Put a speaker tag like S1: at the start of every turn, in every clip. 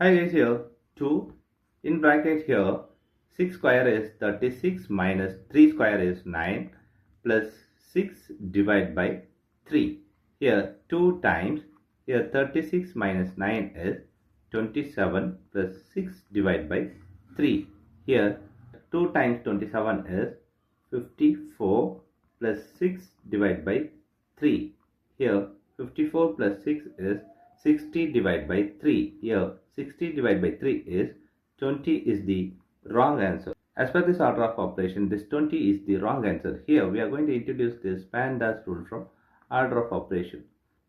S1: Hi guys, here 2 in bracket here 6 square is 36 minus 3 square is 9 plus 6 divided by 3. Here 2 times, here 36 minus 9 is 27 plus 6 divided by 3. Here 2 times 27 is 54 plus 6 divided by 3. Here 54 plus 6 is 60 divided by 3. Here 60 divided by 3 is 20 is the wrong answer. As per this order of operation, this 20 is the wrong answer. Here we are going to introduce this PEMDAS rule from order of operation.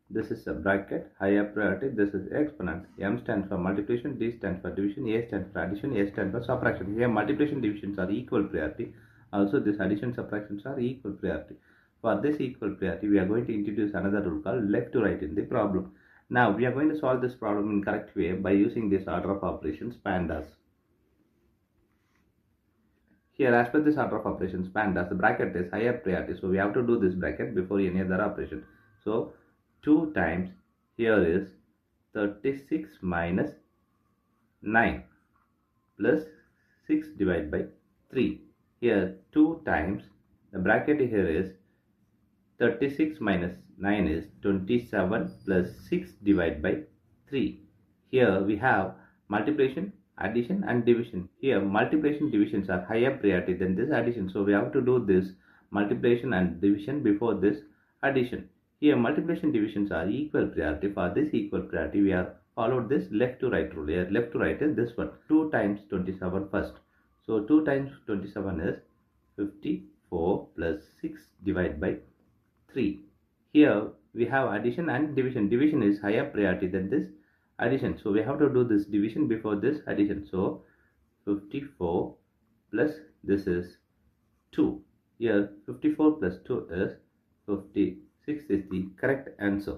S1: This is a bracket, higher priority, this is exponent. M stands for multiplication, D stands for division, A stands for addition, A stands for subtraction. Here multiplication divisions are equal priority. Also this addition subtractions are equal priority. For this equal priority, we are going to introduce another rule called left to right in the problem. Now we are going to solve this problem in correct way by using this order of operations PEMDAS. Here, as per this order of operations PEMDAS, the bracket is higher priority, so we have to do this bracket before any other operation. So 2 times here is 36 minus 9 plus 6 divided by 3. Here 2 times, the bracket here is 36 minus 9 is 27 plus 6 divided by 3. Here we have multiplication, addition and division. Here multiplication divisions are higher priority than this addition. So we have to do this multiplication and division before this addition. Here multiplication divisions are equal priority. For this equal priority, we have followed this left to right rule. Here left to right is this one. 2 times 27 first. So 2 times 27 is 54 plus 6 divided by 3. Here we have addition and division. Division is higher priority than this addition. So we have to do this division before this addition. So 54 plus this is 2. Here 54 plus 2 is 56 is the correct answer.